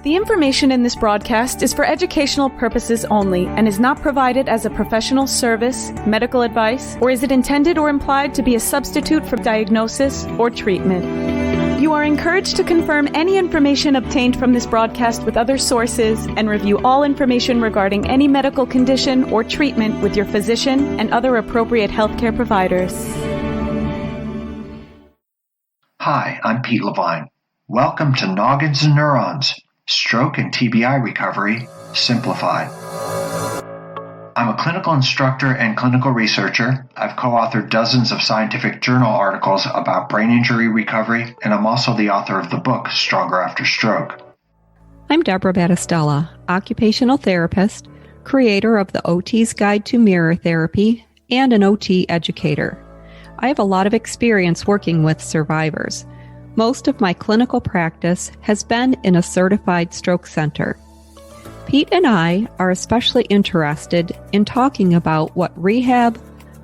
The information in this broadcast is for educational purposes only and is not provided as a professional service, medical advice, or is it intended or implied to be a substitute for diagnosis or treatment. You are encouraged to confirm any information obtained from this broadcast with other sources and review all information regarding any medical condition or treatment with your physician and other appropriate healthcare providers. Hi, I'm Pete Levine. Welcome to Noggins and Neurons, Stroke and TBI Recovery Simplified. I'm a clinical instructor and clinical researcher. I've co-authored dozens of scientific journal articles about brain injury recovery, and I'm also the author of the book, Stronger After Stroke. I'm Deborah Battistella, occupational therapist, creator of the OT's Guide to Mirror Therapy, and an OT educator. I have a lot of experience working with survivors. Most of my clinical practice has been in a certified stroke center. Pete and I are especially interested in talking about what rehab,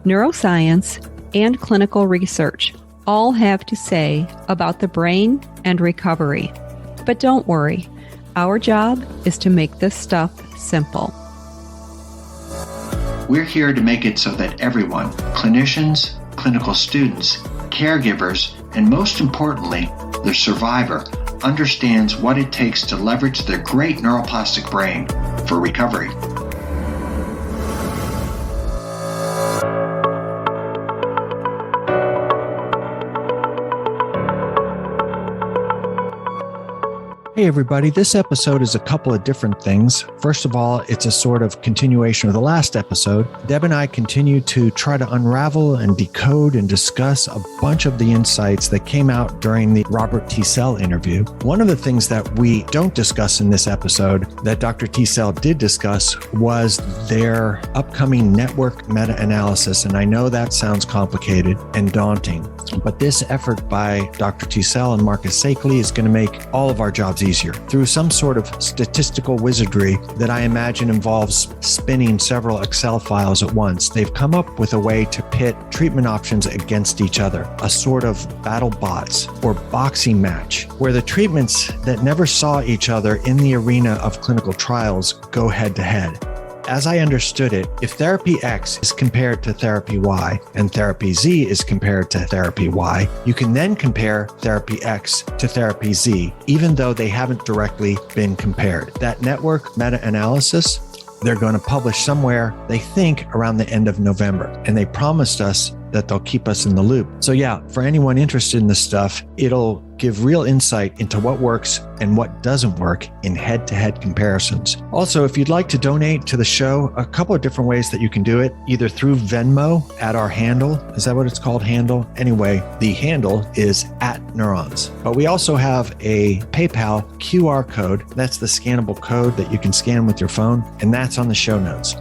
neuroscience, and clinical research all have to say about the brain and recovery. But don't worry, our job is to make this stuff simple. We're here to make it so that everyone, clinicians, clinical students, caregivers, and most importantly, the survivor, understands what it takes to leverage their great neuroplastic brain for recovery. Hey everybody, this episode is a couple of different things. First of all, it's a sort of continuation of the last episode. Deb and I continue to try to unravel and decode and discuss a bunch of the insights that came out during the Robert Teasell interview. One of the things that we don't discuss in this episode that Dr. Teasell did discuss was their upcoming network meta-analysis. And I know that sounds complicated and daunting, but this effort by Dr. Teasell and Marcus Sakeley is going to make all of our jobs easier through some sort of statistical wizardry that I imagine involves spinning several Excel files at once. They've come up with a way to pit treatment options against each other, a sort of battle bots or boxing match where the treatments that never saw each other in the arena of clinical trials go head to head. As I understood it, if therapy X is compared to therapy Y and therapy Z is compared to therapy Y, you can then compare therapy X to therapy Z, even though they haven't directly been compared. That network meta-analysis, they're going to publish somewhere, they think, around the end of November. And they promised us that they'll keep us in the loop. So yeah, for anyone interested in this stuff, it'll give real insight into what works and what doesn't work in head-to-head comparisons. Also, if you'd like to donate to the show, a couple of different ways that you can do it, either through Venmo at our handle. Is that what it's called, handle? Anyway, the handle is @neurons. But we also have a PayPal QR code. That's the scannable code that you can scan with your phone, and that's on the show notes.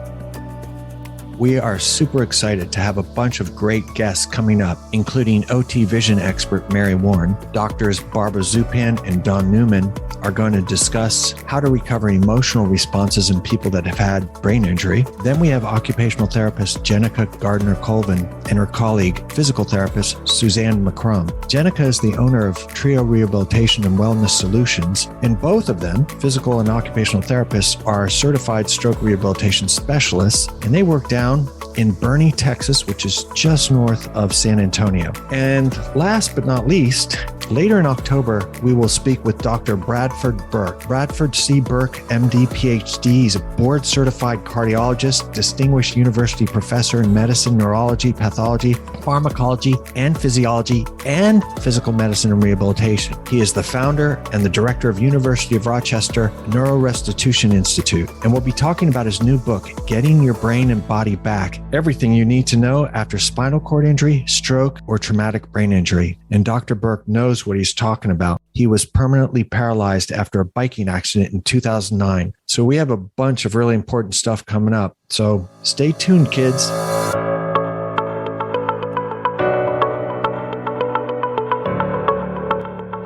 We are super excited to have a bunch of great guests coming up, including OT vision expert Mary Warren. Doctors Barbara Zupan and Don Newman are going to discuss how to recover emotional responses in people that have had brain injury. Then we have occupational therapist Jenica Gardner-Colvin and her colleague, physical therapist Suzanne McCrum. Jenica is the owner of Trio Rehabilitation and Wellness Solutions, and both of them, physical and occupational therapists, are certified stroke rehabilitation specialists, and they work down in Boerne, Texas, which is just north of San Antonio. And last but not least, later in October, we will speak with Dr. Bradford Burke. Bradford C. Burke, MD, PhD. He's a board-certified cardiologist, distinguished university professor in medicine, neurology, pathology, pharmacology, and physiology, and physical medicine and rehabilitation. He is the founder and the director of University of Rochester Neurorestitution Institute, and we'll be talking about his new book, Getting Your Brain and Body Back, Everything You Need to Know After Spinal Cord Injury, Stroke, or Traumatic Brain Injury. And Dr. Burke knows what he's talking about. He was permanently paralyzed after a biking accident in 2009. So we have a bunch of really important stuff coming up. So stay tuned, kids.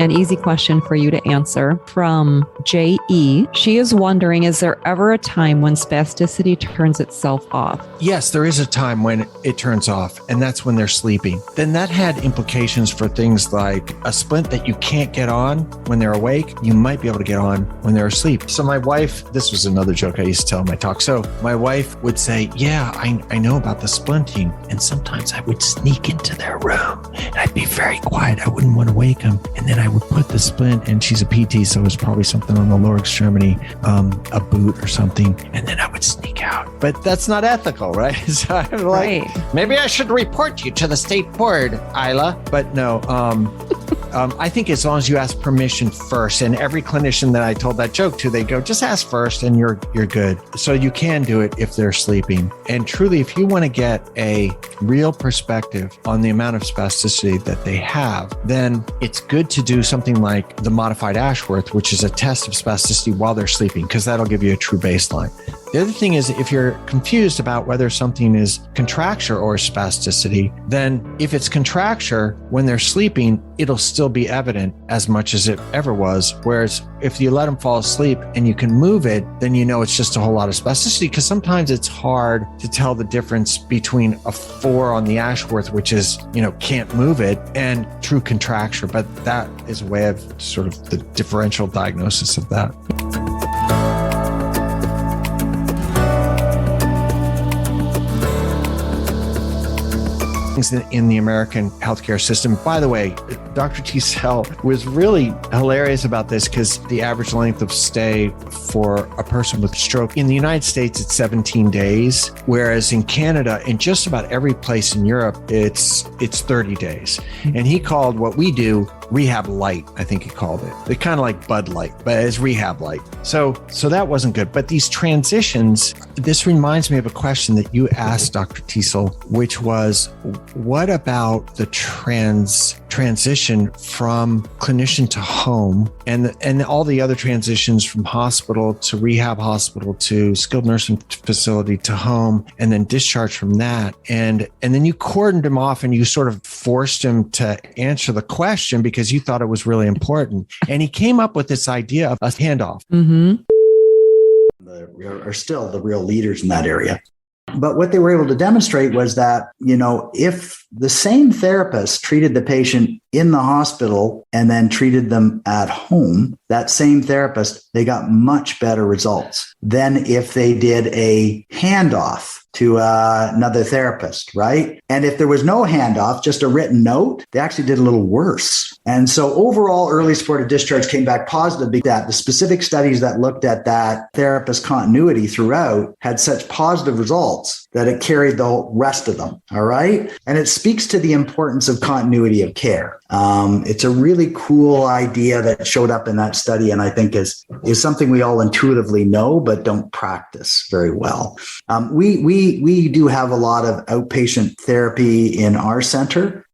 an easy question for you to answer from J.E. She is wondering, is there ever a time when spasticity turns itself off? Yes, there is a time when it turns off, and that's when they're sleeping. Then that had implications for things like a splint that you can't get on when they're awake, you might be able to get on when they're asleep. So my wife, this was another joke I used to tell in my talk. So my wife would say, yeah, I know about the splinting. And sometimes I would sneak into their room and I'd be very quiet. I wouldn't want to wake them. And then I would put the splint, and she's a PT, so it was probably something on the lower extremity, a boot or something. And then I would sneak out. But that's not ethical, right? So I'm like, maybe I should report you to the state board, Isla. But no, I think as long as you ask permission first, and every clinician that I told that joke to, they go, just ask first and you're good. So you can do it if they're sleeping. And truly, if you want to get a real perspective on the amount of spasticity that they have, then it's good to do something like the modified Ashworth, which is a test of spasticity while they're sleeping, because that'll give you a true baseline. The other thing is, if you're confused about whether something is contracture or spasticity, then if it's contracture, when they're sleeping, it'll still be evident as much as it ever was. Whereas if you let them fall asleep and you can move it, then you know it's just a whole lot of spasticity, because sometimes it's hard to tell the difference between a 4 on the Ashworth, which is, can't move it, and true contracture. But that is a way of sort of the differential diagnosis of that. In the American healthcare system. By the way, Dr. Teasell was really hilarious about this, because the average length of stay for a person with stroke in the United States, it's 17 days, whereas in Canada, in just about every place in Europe, it's 30 days. And he called what we do rehab light, I think he called it. They're kind of like Bud Light, but it's rehab light. So that wasn't good. But these transitions, this reminds me of a question that you asked, Dr. Teasell, which was, what about the transition from clinician to home, and all the other transitions from hospital to rehab hospital to skilled nursing facility to home, and then discharge from that. And then you cordoned him off and you sort of forced him to answer the question because you thought it was really important. And he came up with this idea of a handoff. Mm-hmm. Are still the real leaders in that area. But what they were able to demonstrate was that, if the same therapist treated the patient in the hospital and then treated them at home, that same therapist, they got much better results than if they did a handoff to another therapist, right? And if there was no handoff, just a written note, they actually did a little worse. And so overall, early supported discharge came back positive, because the specific studies that looked at that therapist continuity throughout had such positive results that it carried the rest of them, all right? And it speaks to the importance of continuity of care. It's a really cool idea that showed up in that study, and I think is something we all intuitively know but don't practice very well. We do have a lot of outpatient therapy in our center,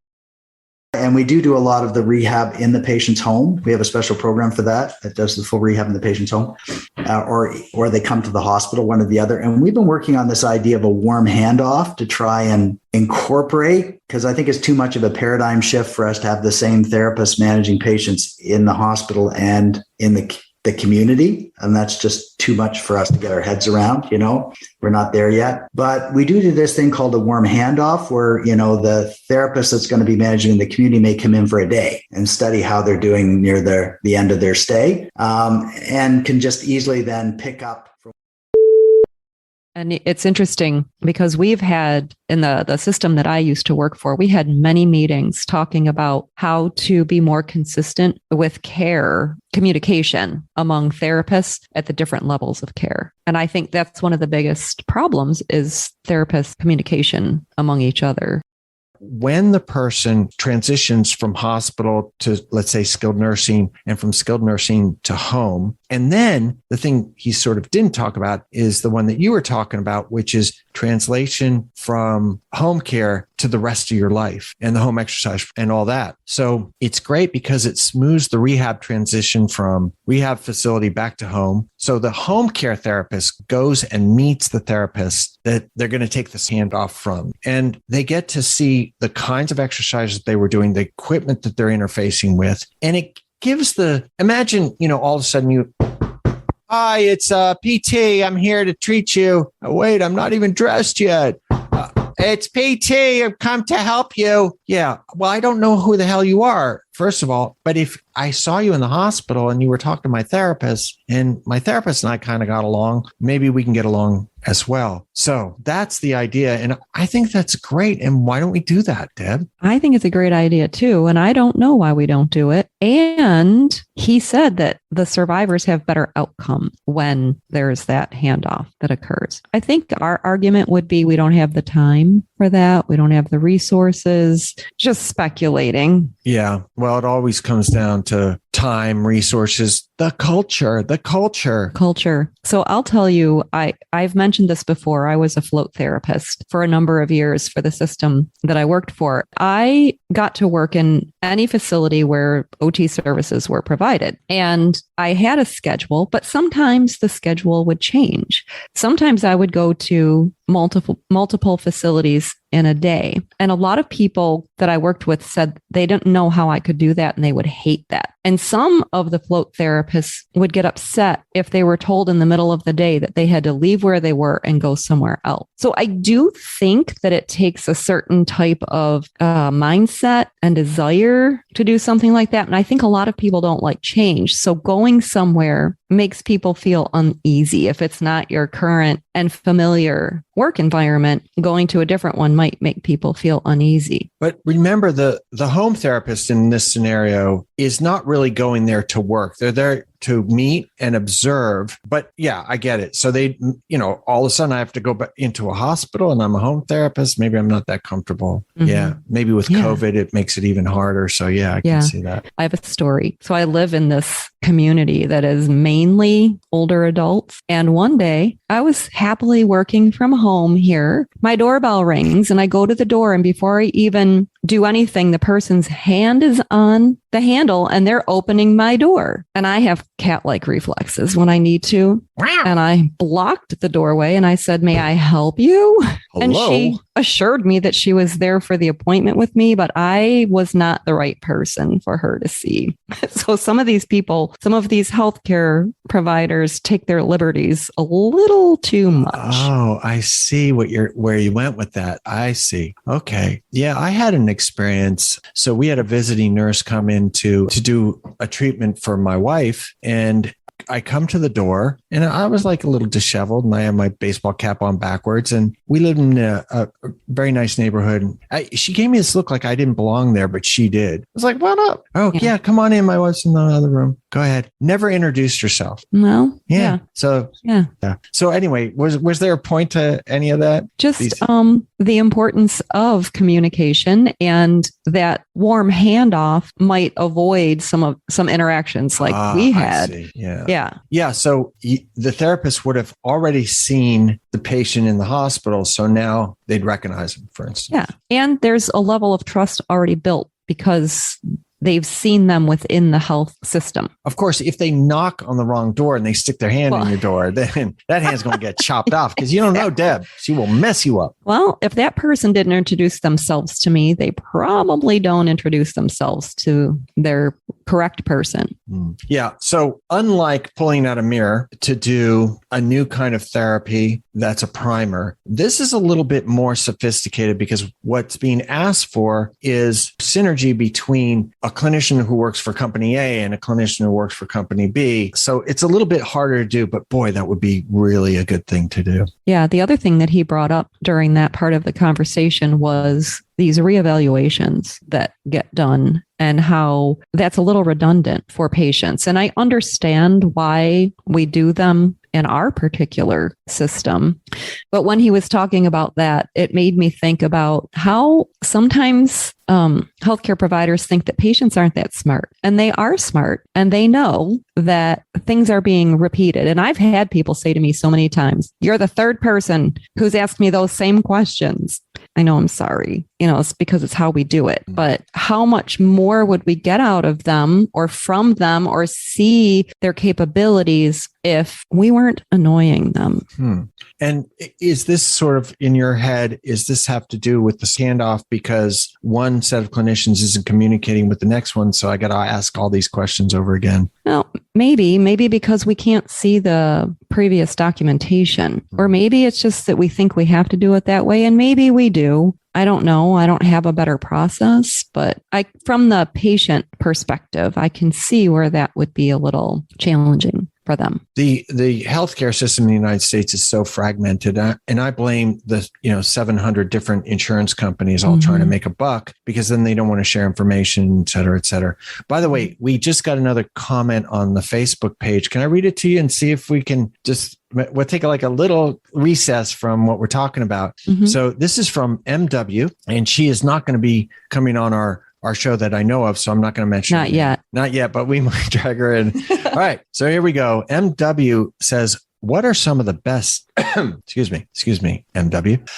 and we do a lot of the rehab in the patient's home. We have a special program for that does the full rehab in the patient's home, or they come to the hospital, one or the other. And we've been working on this idea of a warm handoff to try and incorporate, because I think it's too much of a paradigm shift for us to have the same therapist managing patients in the hospital and in the community. And that's just too much for us to get our heads around. We're not there yet. But we do this thing called a warm handoff, where, the therapist that's going to be managing in the community may come in for a day and study how they're doing near the end of their stay, and can just easily then pick up. And it's interesting because we've had, in the system that I used to work for, we had many meetings talking about how to be more consistent with care communication among therapists at the different levels of care. And I think that's one of the biggest problems is therapist communication among each other. When the person transitions from hospital to, let's say, skilled nursing, and from skilled nursing to home, and then the thing he sort of didn't talk about is the one that you were talking about, which is translation from home care to the rest of your life and the home exercise and all that. So it's great because it smooths the rehab transition from rehab facility back to home. So the home care therapist goes and meets the therapist that they're going to take this handoff from. And they get to see the kinds of exercises they were doing, the equipment that they're interfacing with. And gives imagine, all of a sudden hi, it's PT. I'm here to treat you. Oh, wait, I'm not even dressed yet. It's PT. I've come to help you. Yeah. Well, I don't know who the hell you are, first of all. But if I saw you in the hospital and you were talking to my therapist, and my therapist and I kind of got along, maybe we can get along as well. So that's the idea. And I think that's great. And why don't we do that, Deb? I think it's a great idea too. And I don't know why we don't do it. And he said that the survivors have better outcome when there's that handoff that occurs. I think our argument would be we don't have the time for that. We don't have the resources, just speculating. Yeah. Well, it always comes down to time, resources, the culture. So I'll tell you, I've mentioned this before. I was a float therapist for a number of years for the system that I worked for. I got to work in any facility where OT services were provided. And I had a schedule, but sometimes the schedule would change. Sometimes I would go to multiple facilities in a day. And a lot of people that I worked with said they didn't know how I could do that and they would hate that. And some of the float therapists would get upset if they were told in the middle of the day that they had to leave where they were and go somewhere else. So I do think that it takes a certain type of mindset and desire to do something like that. And I think a lot of people don't like change. So going somewhere makes people feel uneasy. If it's not your current and familiar work environment, going to a different one might make people feel uneasy. But remember, the home therapist in this scenario is not really going there to work. They're there to meet and observe. But yeah, I get it. So they, all of a sudden I have to go back into a hospital and I'm a home therapist. Maybe I'm not that comfortable. Mm-hmm. Yeah. Maybe with COVID, it makes it even harder. So yeah, I can see that. I have a story. So I live in this community that is mainly older adults. And one day I was happily working from home here. My doorbell rings and I go to the door, and before I even do anything, the person's hand is on the handle and they're opening my door. And I have cat-like reflexes when I need to. And I blocked the doorway and I said, "May I help you?" Hello? And she assured me that she was there for the appointment with me, but I was not the right person for her to see. So some of these people, some of these healthcare providers take their liberties a little too much. Oh, I see where you went with that. I see. Okay. Yeah, I had an experience. So we had a visiting nurse come in to do a treatment for my wife, and I come to the door and I was like a little disheveled and I had my baseball cap on backwards, and we lived in a very nice neighborhood. She gave me this look like I didn't belong there, but she did. I was like, "What up?" "Oh, yeah, come on in. My wife's in the other room. Go ahead." Never introduced herself. No. Yeah. So, yeah. So anyway, was there a point to any of that? Just the importance of communication, and that warm handoff might avoid some interactions like we had. I see. Yeah. So the therapist would have already seen the patient in the hospital. So now they'd recognize him, for instance. Yeah. And there's a level of trust already built because they've seen them within the health system. Of course, if they knock on the wrong door and they stick their hand in your door, then that hand's going to get chopped off, because you don't know Deb. She will mess you up. Well, if that person didn't introduce themselves to me, they probably don't introduce themselves to their correct person. Yeah. So unlike pulling out a mirror to do a new kind of therapy that's a primer, this is a little bit more sophisticated, because what's being asked for is synergy between a clinician who works for company A and a clinician who works for company B. So it's a little bit harder to do, but boy, that would be really a good thing to do. Yeah. The other thing that he brought up during that part of the conversation was these reevaluations that get done and how that's a little redundant for patients. And I understand why we do them in our particular system. But when he was talking about that, it made me think about how sometimes healthcare providers think that patients aren't that smart, and they are smart, and they know that things are being repeated. And I've had people say to me so many times, "You're the third person who's asked me those same questions." I know, I'm sorry. It's because it's how we do it. But how much more would we get out of them or from them or see their capabilities if we weren't annoying them? And is this sort of in your head, is this have to do with the standoff because one set of clinicians isn't communicating with the next one? So I got to ask all these questions over again. No, maybe because we can't see the previous documentation, or maybe it's just that we think we have to do it that way. And maybe we do. I don't know. I don't have a better process, but from the patient perspective, I can see where that would be a little challenging for them. The healthcare system in the United States is so fragmented, and I blame the 700 different insurance companies all trying to make a buck, because then they don't want to share information, et cetera, et cetera. By the way, we just got another comment on the Facebook page. Can I read it to you and see if we can we'll take like a little recess from what we're talking about. So this is from MW, and she is not going to be coming on our show that I know of, so I'm not going to mention Not yet, but we might drag her in. All right, so here we go. MW says, what are some of the best, excuse me, MW.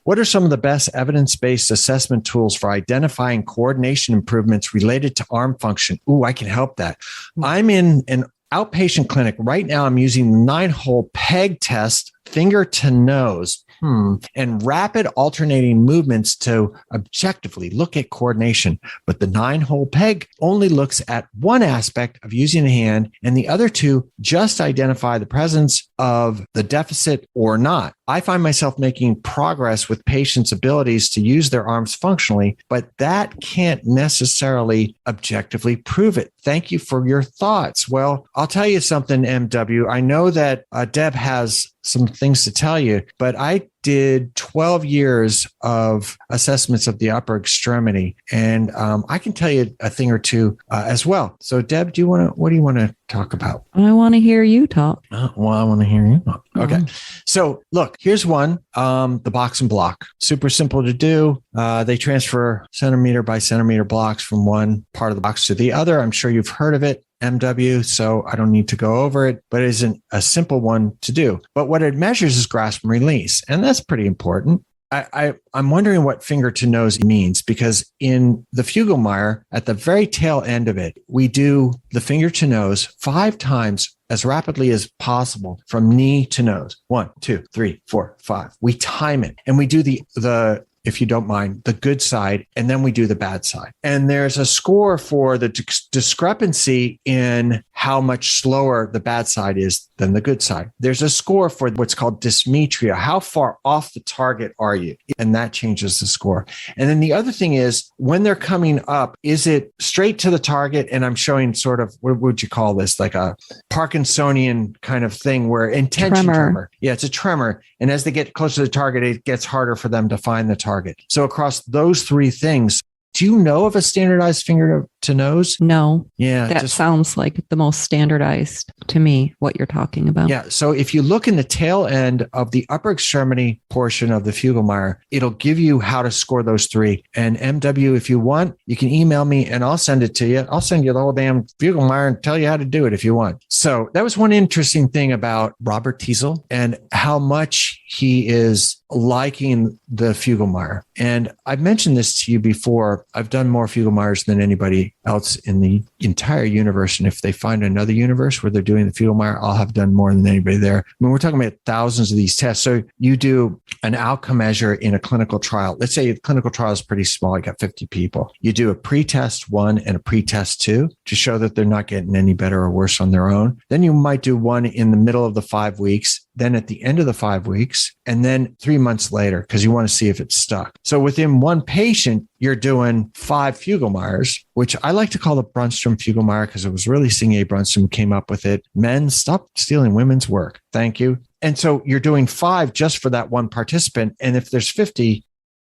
What are some of the best evidence-based assessment tools for identifying coordination improvements related to arm function? Ooh, I can help that. I'm in an outpatient clinic right now. I'm using the 9-hole peg test, finger to nose, and rapid alternating movements to objectively look at coordination. But the 9-hole peg only looks at one aspect of using a hand, and the other two just identify the presence of the deficit or not. I find myself making progress with patients' abilities to use their arms functionally, but that can't necessarily objectively prove it. Thank you for your thoughts. Well, I'll tell you something, MW. I know that Deb has some things to tell you, but I did 12 years of assessments of the upper extremity, and I can tell you a thing or two as well. So, Deb, what do you want to talk about? I want to hear you talk. Well, I want to hear you talk. Okay. So, look, here's one, the box and block. Super simple to do. They transfer centimeter by centimeter blocks from one part of the box to the other. I'm sure you've heard of it, MW, so I don't need to go over it, but it isn't a simple one to do. But what it measures is grasp and release, and that's pretty important. I'm wondering what finger to nose means, because in the Fugl-Meyer, at the very tail end of it, we do the finger to nose 5 times as rapidly as possible from knee to nose. 1, 2, 3, 4, 5. We time it, and we do the if you don't mind, the good side, and then we do the bad side. And there's a score for the discrepancy in how much slower the bad side is than the good side. There's a score for what's called dysmetria. How far off the target are you? And that changes the score. And then the other thing is, when they're coming up, is it straight to the target? And I'm showing sort of, what would you call this? Like a Parkinsonian kind of thing where intention tremor. Yeah, it's a tremor. And as they get closer to the target, it gets harder for them to find the target. So across those 3 things, do you know of a standardized finger to nose? No. Yeah. That sounds like the most standardized to me, what you're talking about. Yeah. So if you look in the tail end of the upper extremity portion of the Fugl-Meyer, it'll give you how to score those 3. And MW, if you want, you can email me and I'll send it to you. I'll send you the whole damn Fugl-Meyer and tell you how to do it if you want. So that was one interesting thing about Robert Teasell and how much he is liking the Fugl-Meyer. And I've mentioned this to you before. I've done more Fugl-Meyers than anybody else in the entire universe. And if they find another universe where they're doing the Fugl-Meyer, I'll have done more than anybody there. I mean, we're talking about thousands of these tests. So you do an outcome measure in a clinical trial. Let's say the clinical trial is pretty small. You got 50 people. You do a pre-test 1 and a pre-test 2 to show that they're not getting any better or worse on their own. Then you might do one in the middle of the 5 weeks, then at the end of the 5 weeks, and then 3 months later, because you want to see if it's stuck. So within one patient, you're doing 5 Fugl-Meyers, which I like to call the Brunnström Fugl-Meyer because it was really C. Brunnström who came up with it. Men, stop stealing women's work. Thank you. And so you're doing 5 just for that one participant. And if there's 50,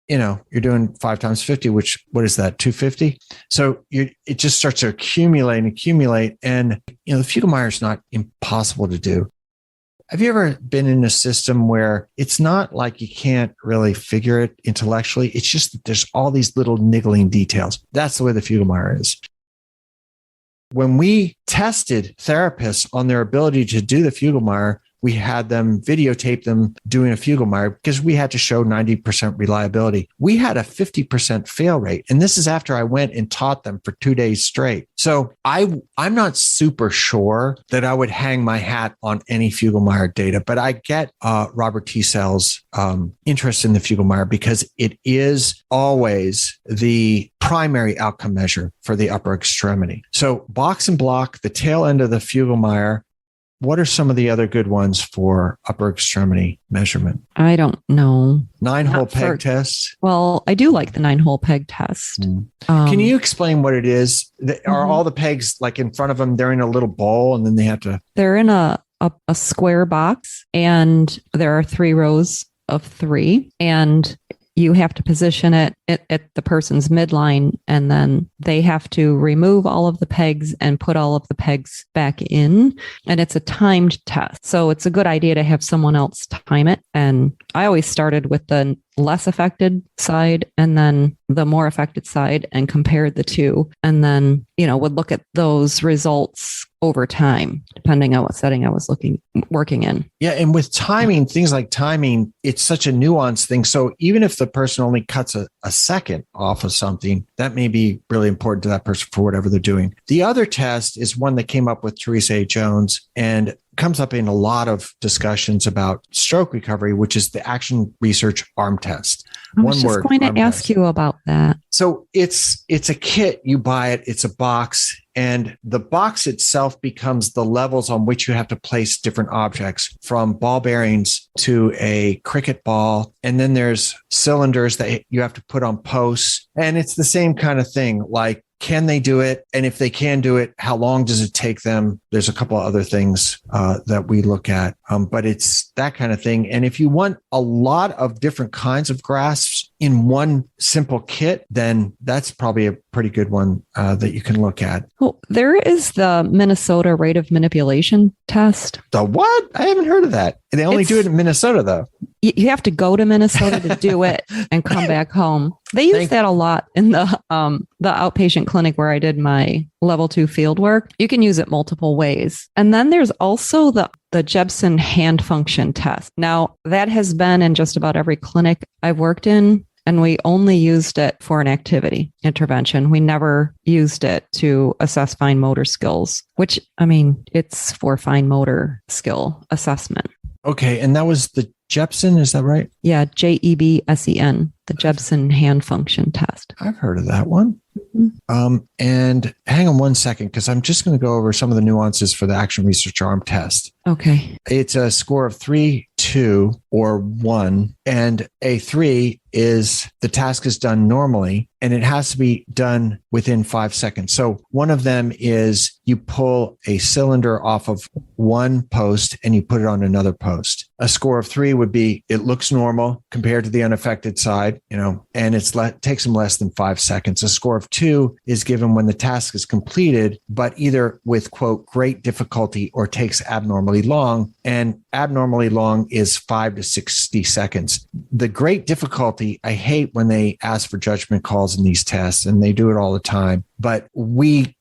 you're doing 5 times 50, which, what is that, 250? So it just starts to accumulate. And, the Fugl-Meyer is not impossible to do. Have you ever been in a system where it's not like you can't really figure it intellectually? It's just that there's all these little niggling details. That's the way the Fugl-Meyer is. When we tested therapists on their ability to do the Fugl-Meyer, we had them videotape them doing a Fugl-Meyer because we had to show 90% reliability. We had a 50% fail rate. And this is after I went and taught them for 2 days straight. So I'm not super sure that I would hang my hat on any Fugl-Meyer data, but I get Robert Teasell's interest in the Fugl-Meyer because it is always the primary outcome measure for the upper extremity. So box and block, the tail end of the Fugl-Meyer. What are some of the other good ones for upper extremity measurement? I don't know. 9-hole peg test. Well, I do like the 9-hole peg test. Can you explain what it is? Are all the pegs like in front of them? They're in a little bowl and then they have to... They're in a square box and there are 3 rows of 3 and you have to position it at the person's midline, and then they have to remove all of the pegs and put all of the pegs back in. And it's a timed test. So it's a good idea to have someone else time it. And I always started with the less affected side and then the more affected side and compared the two. And then, would look at those results over time, depending on what setting I was working in. Yeah. And with timing, things like timing, it's such a nuanced thing. So even if the person only cuts a second off of something, that may be really important to that person for whatever they're doing. The other test is one that came up with Teresa A. Jones and comes up in a lot of discussions about stroke recovery, which is the Action Research ArmTest. I was just going to ask you about that. So it's a kit. You buy it. It's a box. And the box itself becomes the levels on which you have to place different objects, from ball bearings to a cricket ball. And then there's cylinders that you have to put on posts. And it's the same kind of thing. Like, can they do it? And if they can do it, how long does it take them? There's a couple of other things that we look at, but it's that kind of thing. And if you want a lot of different kinds of grasps in one simple kit, then that's probably a pretty good one that you can look at. Well, there is the Minnesota rate of manipulation test. The what? I haven't heard of that. They only do it in Minnesota, though. You have to go to Minnesota to do it and come back home. They use that a lot in the outpatient clinic where I did my level 2 field work. You can use it multiple ways. And then there's also the Jebsen hand function test. Now, that has been in just about every clinic I've worked in, and we only used it for an activity intervention. We never used it to assess fine motor skills, which, it's for fine motor skill assessment. Okay. And that was the Jebsen, is that right? Yeah, Jebsen, the Jebsen hand function test. I've heard of that one. Mm-hmm. And hang on one second, because I'm just going to go over some of the nuances for the Action Research Arm test. Okay. It's a score of 3, 2, or 1. And a 3 is the task is done normally, and it has to be done within 5 seconds. So one of them is you pull a cylinder off of one post and you put it on another post. A score of 3 would be it looks normal compared to the unaffected side, and takes them less than 5 seconds. A score of 2 is given when the task is completed, but either with, quote, great difficulty or takes abnormally long. And abnormally long is 5 to 60 seconds. The great difficulty, I hate when they ask for judgment calls in these tests, and they do it all the time. But you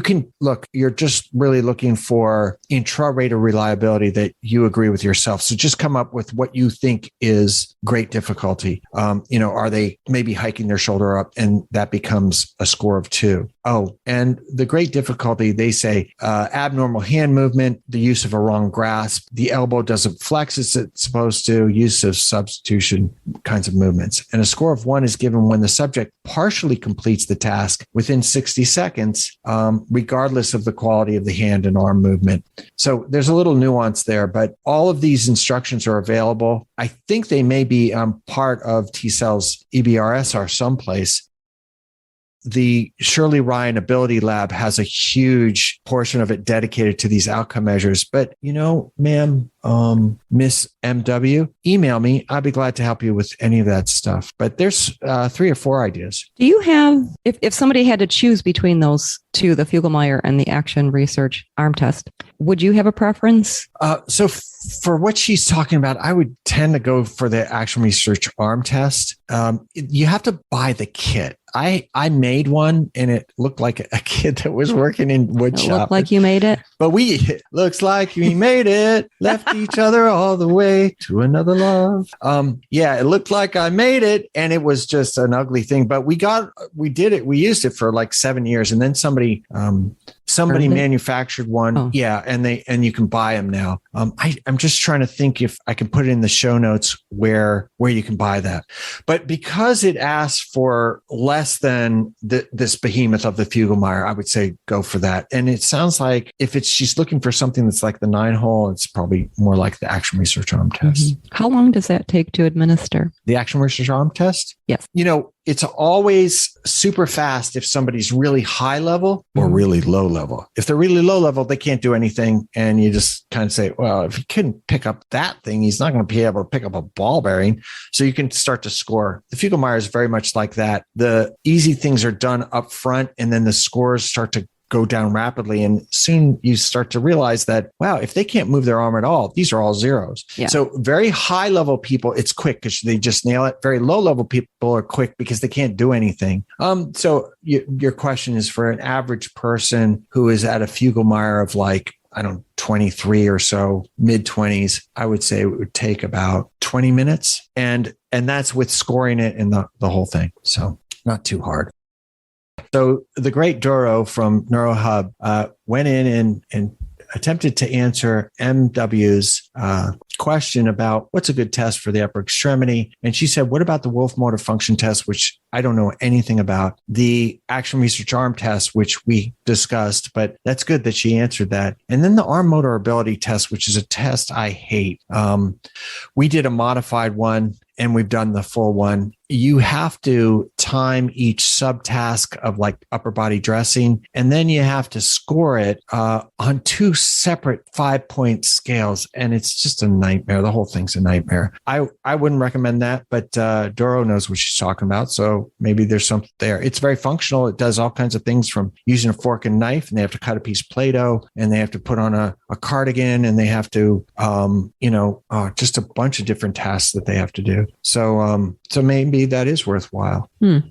can look, you're just really looking for intra-rater reliability that you agree with yourself. So just come up with what you think is great difficulty. Are they maybe hiking their shoulder up, and that becomes a score of 2. Oh, and the great difficulty, they say abnormal hand movement, the use of a wrong grasp, the elbow doesn't flex as it's supposed to, use of substitution kinds of movements. And a score of 1 is given when the subject partially completes the task within 60 seconds, regardless of the quality of the hand and arm movement. So there's a little nuance there, but all of these instructions are available. I think they may be part of Teasell's EBRSR someplace. The Shirley Ryan Ability Lab has a huge portion of it dedicated to these outcome measures. But, ma'am, Miss MW, email me. I'd be glad to help you with any of that stuff. But there's 3 or 4 ideas. Do you have, if somebody had to choose between those two, the Fugl-Meyer and the Action Research Arm Test, would you have a preference? So for what she's talking about, I would tend to go for the Action Research Arm Test. You have to buy the kit. I made one, and it looked like a kid that was working in wood shop. Looked like you made it? But looks like we made it, left each other all the way to another love. Yeah, it looked like I made it, and it was just an ugly thing. But we did it. We used it for like 7 years, and then somebody manufactured one. Oh. Yeah, and you can buy them now. I'm just trying to think if I can put it in the show notes where you can buy that. But because it asks for less than this behemoth of the Fugl-Meyer, I would say go for that. And it sounds like if she's looking for something that's like the 9-hole, it's probably more like the Action Research Arm Test. Mm-hmm. How long does that take to administer? The Action Research Arm Test? Yes. It's always super fast if somebody's really high level or really low level. If they're really low level, they can't do anything. And you just kind of say, well, if he couldn't pick up that thing, he's not going to be able to pick up a ball bearing. So you can start to score. The Fugl-Meyer is very much like that. The easy things are done up front, and then the scores start to go down rapidly. And soon you start to realize that, wow, if they can't move their arm at all, these are all zeros. Yeah. So very high level people, it's quick because they just nail it. Very low level people are quick because they can't do anything. So your question is for an average person who is at a Fugl-Meyer of like, 23 or so, mid-20s, I would say it would take about 20 minutes. And that's with scoring it and the whole thing. So not too hard. So the great Doro from NeuroHub went in and attempted to answer MW's question about what's a good test for the upper extremity. And she said, what about the Wolf Motor Function Test, which I don't know anything about, the Action Research Arm Test, which we discussed, but that's good that she answered that. And then the Arm Motor Ability Test, which is a test I hate. We did a modified one, and we've done the full one. You have to time each subtask of like upper body dressing, and then you have to score it on 2 separate 5-point scales. And it's just a nightmare. The whole thing's a nightmare. I wouldn't recommend that, but Doro knows what she's talking about. So maybe there's something there. It's very functional. It does all kinds of things, from using a fork and knife, and they have to cut a piece of Play-Doh, and they have to put on a cardigan, and they have to, just a bunch of different tasks that they have to do. So maybe that is worthwhile.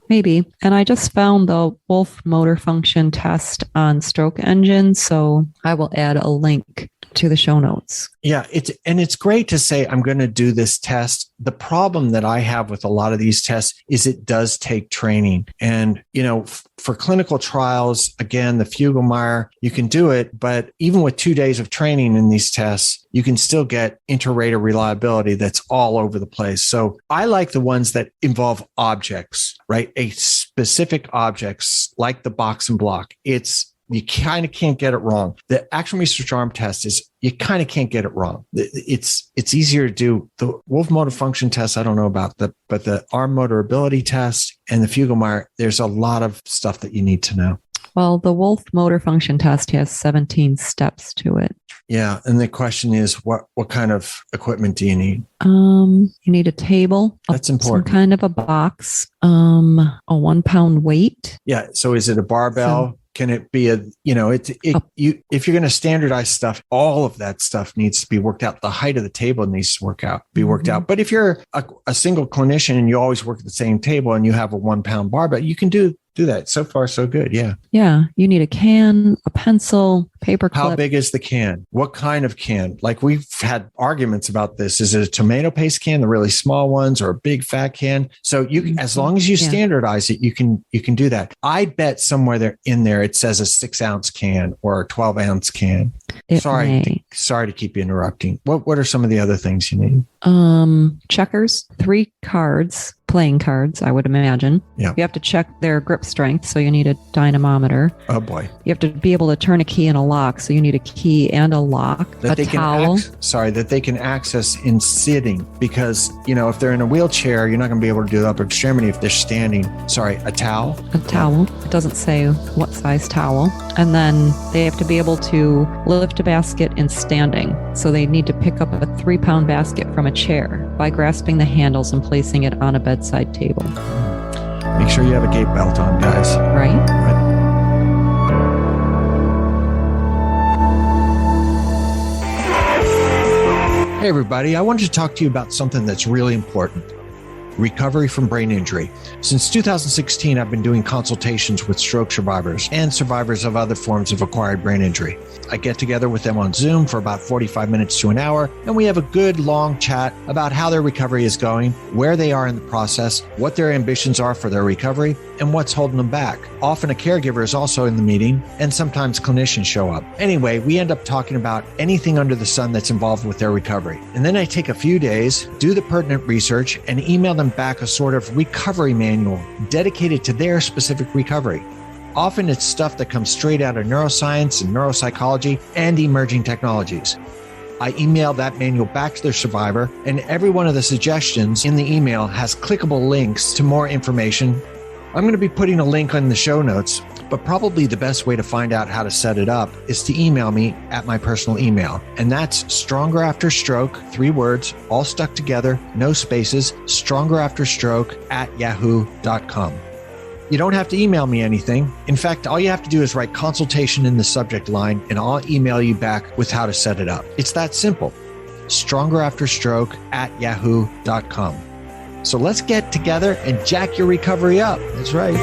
Maybe. And I just found the Wolf Motor Function Test on Stroke Engine, so I will add a link to the show notes. Yeah, it's great to say, I'm going to do this test. The problem that I have with a lot of these tests is it does take training. And, for clinical trials, again, the Fugl-Meyer, you can do it, but even with 2 days of training in these tests, you can still get inter-rater reliability that's all over the place. So I like the ones that involve objects, right? A specific objects like the box and block. You kind of can't get it wrong. The Action Research Arm Test you kind of can't get it wrong. It's easier to do. The Wolf Motor Function Test, I don't know about but the Arm Motor Ability Test and the Fugl-Meyer, there's a lot of stuff that you need to know. Well, the Wolf Motor Function Test has 17 steps to it. Yeah. And the question is, what kind of equipment do you need? You need a table. That's important. Some kind of a box, a 1 pound weight. Yeah. So is it a barbell? Can it be if you're going to standardize stuff, all of that stuff needs to be worked out. The height of the table needs to be worked out. But if you're a single clinician and you always work at the same table and you have a 1 pound barbell, you can do that. So far, so good. Yeah. Yeah. You need a can, a pencil, paper clip. How big is the can? What kind of can? Like, we've had arguments about this. Is it a tomato paste can, the really small ones, or a big fat can? So as long as you standardize it, you can do that. I bet somewhere in there it says a 6-ounce can or a 12-ounce can. Sorry to keep you interrupting. What are some of the other things you need? Checkers, 3 cards. Playing cards, I would imagine. Yeah. You have to check their grip strength, so you need a dynamometer. Oh boy. You have to be able to turn a key in a lock, so you need a key and a lock. A towel. That they can access in sitting, because if they're in a wheelchair, you're not going to be able to do the upper extremity if they're standing. Sorry, a towel. A towel. It doesn't say what size towel. And then they have to be able to lift a basket in standing, so they need to pick up a 3-pound basket from a chair by grasping the handles and placing it on a bedside table. Make sure you have a gait belt on, guys. Right. Hey, everybody. I wanted to talk to you about something that's really important. recovery from brain injury. Since 2016, I've been doing consultations with stroke survivors and survivors of other forms of acquired brain injury. I get together with them on Zoom for about 45 minutes to an hour, and we have a good long chat about how their recovery is going, where they are in the process, what their ambitions are for their recovery, and what's holding them back. Often a caregiver is also in the meeting, and sometimes clinicians show up. Anyway, we end up talking about anything under the sun that's involved with their recovery. And then I take a few days, do the pertinent research, and email them back a sort of recovery manual dedicated to their specific recovery. Often it's stuff that comes straight out of neuroscience and neuropsychology and emerging technologies. I email that manual back to their survivor, and every one of the suggestions in the email has clickable links to more information. I'm going to be putting a link on the show notes, but probably the best way to find out how to set it up is to email me at my personal email. And that's StrongerAfterStroke, 3 words, all stuck together, no spaces, StrongerAfterStroke@yahoo.com. You don't have to email me anything. In fact, all you have to do is write consultation in the subject line, and I'll email you back with how to set it up. It's that simple. StrongerAfterStroke@yahoo.com. So let's get together and jack your recovery up. That's right.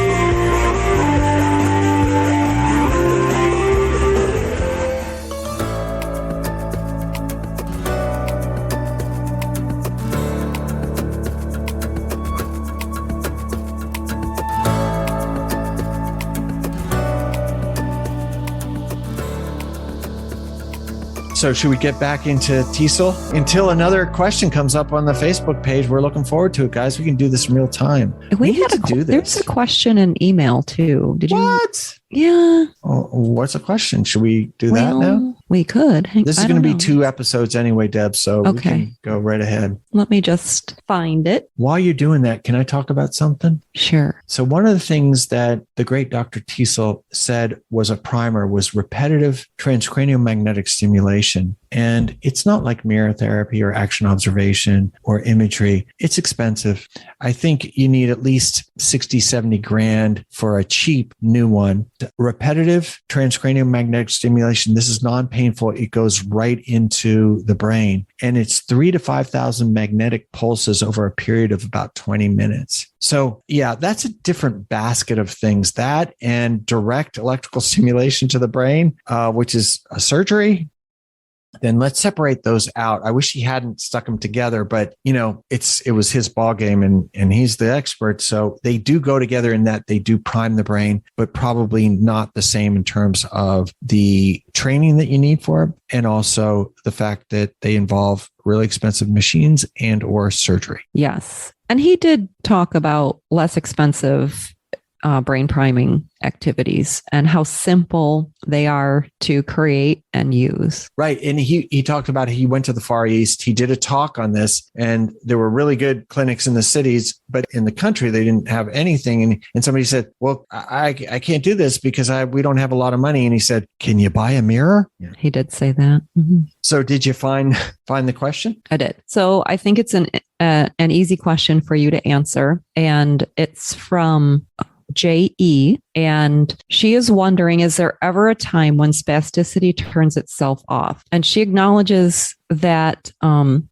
So should we get back into Teasell? Until another question comes up on the Facebook page, we're looking forward to it, guys. We can do this in real time. We had to do this. There's a question in email too. Did you? What? Yeah. Oh, what's the question? Should we do that now? We could. This is going to be 2 episodes anyway, Deb, so we can go right ahead. Let me just find it. While you're doing that, can I talk about something? Sure. So one of the things that the great Dr. Teasell said was a primer was repetitive transcranial magnetic stimulation. And it's not like mirror therapy or action observation or imagery. It's expensive. I think you need at least 60, 70 grand for a cheap new one. Repetitive transcranial magnetic stimulation. This is non-painful. It goes right into the brain. And it's 3,000 to 5,000 magnetic pulses over a period of about 20 minutes. So yeah, that's a different basket of things. That and direct electrical stimulation to the brain, which is a surgery. Then let's separate those out. I wish he hadn't stuck them together, but it was his ball game and he's the expert. So they do go together in that they do prime the brain, but probably not the same in terms of the training that you need for it. And also the fact that they involve really expensive machines and or surgery. Yes. And he did talk about less expensive brain priming activities and how simple they are to create and use. Right. And he talked about he went to the Far East. He did a talk on this, and there were really good clinics in the cities, but in the country, they didn't have anything. And somebody said, well, I can't do this because we don't have a lot of money. And he said, can you buy a mirror? Yeah. He did say that. Mm-hmm. So did you find the question? I did. So I think it's an easy question for you to answer. And it's from J.E. And she is wondering, is there ever a time when spasticity turns itself off? And she acknowledges that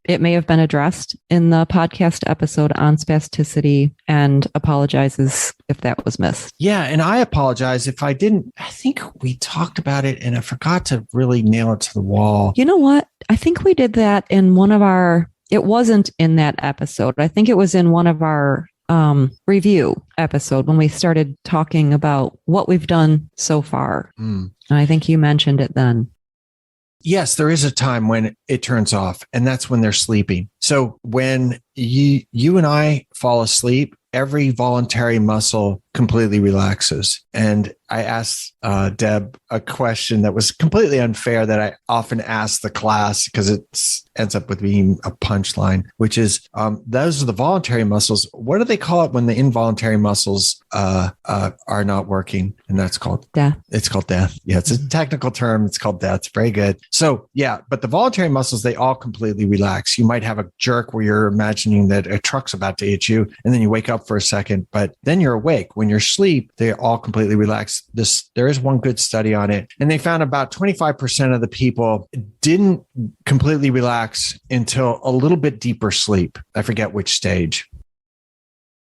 it may have been addressed in the podcast episode on spasticity and apologizes if that was missed. Yeah. And I apologize if I didn't. I think we talked about it and I forgot to really nail it to the wall. You know what? I think we did that in one of our, it wasn't in that episode. I think it was in one of our review episode when we started talking about what we've done so far. And I think you mentioned it then. Yes, there is a time when it turns off, and that's when they're sleeping. So when you and I fall asleep, every voluntary muscle completely relaxes. And I asked Deb a question that was completely unfair that I often ask the class because it ends up with being a punchline, which is those are the voluntary muscles. What do they call it when the involuntary muscles are not working? And that's called death. It's called death. Yeah, it's a technical term. It's called death. Very good. So yeah, but the voluntary muscles, they all completely relax. You might have a jerk where you're imagining that a truck's about to hit you, and then you wake up for a second, but then you're awake. When you're asleep, they're all completely relaxed. There is one good study on it, and they found about 25% of the people didn't completely relax until a little bit deeper sleep. I forget which stage.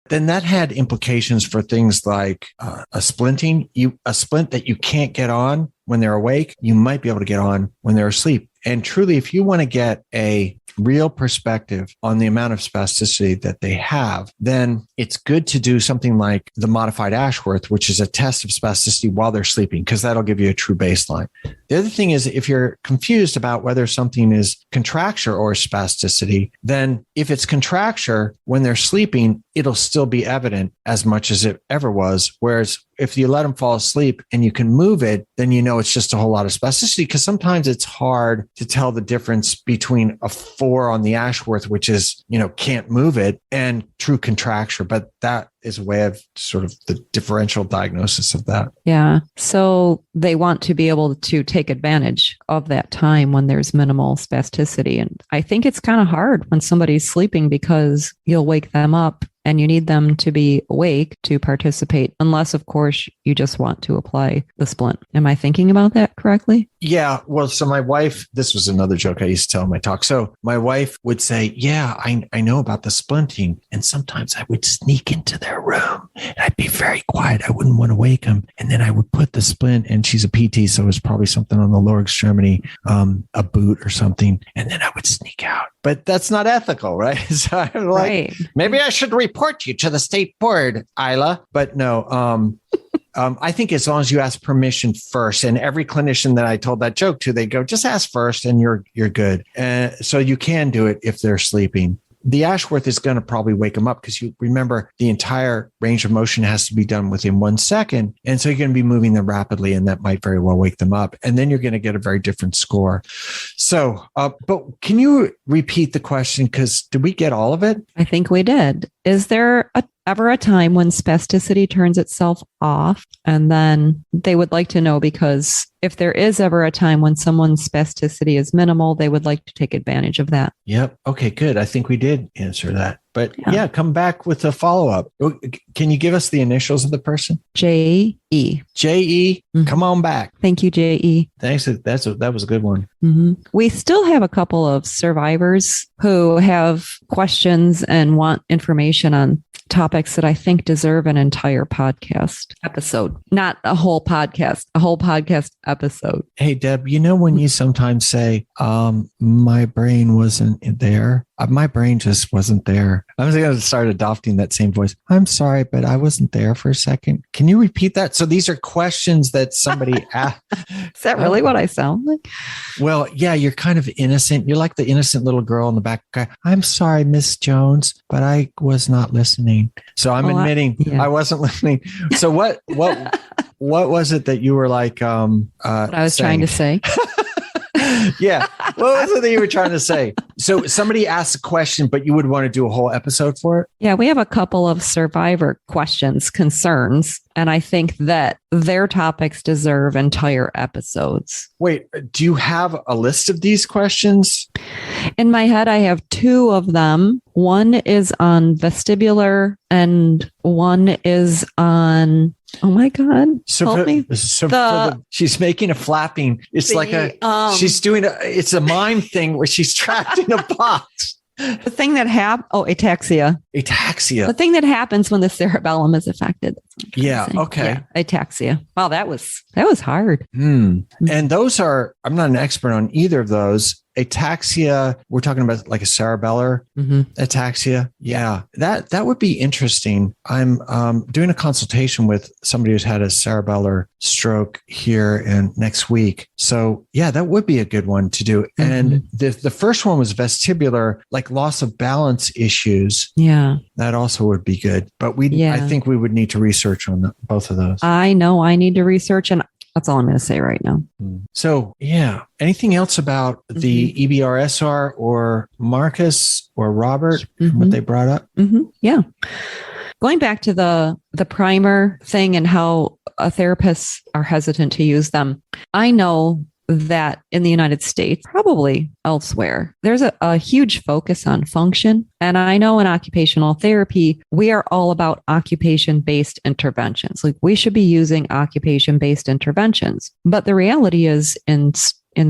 then that had implications for things like a splinting. A splint that you can't get on when they're awake, you might be able to get on when they're asleep. And truly, if you want to get a real perspective on the amount of spasticity that they have, then it's good to do something like the modified Ashworth, which is a test of spasticity while they're sleeping, because that'll give you a true baseline. The other thing is, if you're confused about whether something is contracture or spasticity, then if it's contracture when they're sleeping, it'll still be evident as much as it ever was. Whereas if you let them fall asleep and you can move it, then you know it's just a whole lot of spasticity, because sometimes it's hard to tell the difference between a 4 on the Ashworth, which is, can't move it, and true contracture. But that is a way of sort of the differential diagnosis of that. Yeah. So they want to be able to take advantage of that time when there's minimal spasticity. And I think it's kind of hard when somebody's sleeping, because you'll wake them up and you need them to be awake to participate, unless, of course, you just want to apply the splint. Am I thinking about that correctly? Yeah. Well, so my wife, this was another joke I used to tell in my talk. So my wife would say, yeah, I know about the splinting. And sometimes I would sneak into their room and I'd be very quiet. I wouldn't want to wake them. And then I would put the splint, and she's a PT, so it was probably something on the lower extremity, a boot or something. And then I would sneak out. But that's not ethical, right? So I'm like, right. Maybe I should report you to the state board, Isla. But no, I think as long as you ask permission first, and every clinician that I told that joke to, they go, just ask first and you're good. So you can do it if they're sleeping. The Ashworth is going to probably wake them up, because you remember the entire range of motion has to be done within 1 second. And so you're going to be moving them rapidly, and that might very well wake them up. And then you're going to get a very different score. So, but can you repeat the question? Because did we get all of it? I think we did. Is there ever a time when spasticity turns itself off? And then they would like to know, because if there is ever a time when someone's spasticity is minimal, they would like to take advantage of that. Yep. Okay, good. I think we did answer that. But yeah, come back with a follow-up. Can you give us the initials of the person? J.E. J.E. Mm-hmm. Come on back. Thank you, J.E. Thanks. That was a good one. Mm-hmm. We still have a couple of survivors who have questions and want information on topics that I think deserve an entire podcast episode. Not a whole podcast episode. Hey, Deb, when you sometimes say, my brain wasn't there, my brain just wasn't there. I'm going to start adopting that same voice. I'm sorry, but I wasn't there for a second. Can you repeat that? So these are questions that somebody asked. Is that really what I sound like? Well, yeah, you're kind of innocent. You're like the innocent little girl in the back. I'm sorry, Miss Jones, but I was not listening. So I'm admitting I wasn't listening. So what was it that you were like? What I was trying to say. Yeah. What was it that you were trying to say? So somebody asked a question, but you would want to do a whole episode for it? Yeah, we have a couple of survivor questions, concerns, and I think that their topics deserve entire episodes. Wait, do you have a list of these questions? In my head, I have 2 of them. One is on vestibular and one is on... Oh my God. So, she's making a flapping. It's she's doing it's a mime thing where she's trapped in a box. The thing that ataxia. Ataxia. The thing that happens when the cerebellum is affected. Yeah. Okay. Yeah, ataxia. Wow. That was hard. And those are, I'm not an expert on either of those. Ataxia, we're talking about like a cerebellar ataxia. Yeah, that would be interesting. I'm doing a consultation with somebody who's had a cerebellar stroke here and next week. So yeah, that would be a good one to do. And the first one was vestibular, like loss of balance issues. Yeah, that also would be good. But I think we would need to research on both of those. I know I need to research, and that's all I'm going to say right now. So, yeah. Anything else about the EBRSR or Marcus or Robert, what they brought up? Yeah. Going back to the primer thing and how therapists are hesitant to use them. I know that in the United States, probably elsewhere, there's a huge focus on function. And I know in occupational therapy, we are all about occupation-based interventions. Like we should be using occupation-based interventions. But the reality is in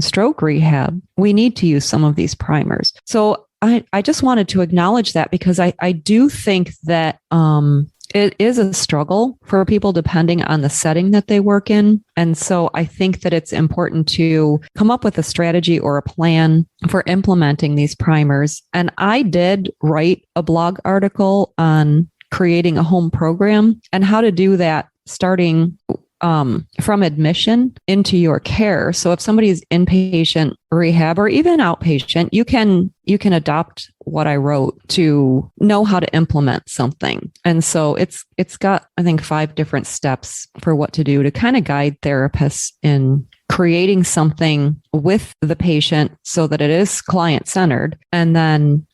stroke rehab, we need to use some of these primers. So I just wanted to acknowledge that because I do think that it is a struggle for people depending on the setting that they work in. And so I think that it's important to come up with a strategy or a plan for implementing these primers. And I did write a blog article on creating a home program and how to do that starting from admission into your care. So if somebody is inpatient rehab or even outpatient, you can adopt what I wrote to know how to implement something. And so it's got, I think, 5 different steps for what to do to kind of guide therapists in creating something with the patient so that it is client-centered, and then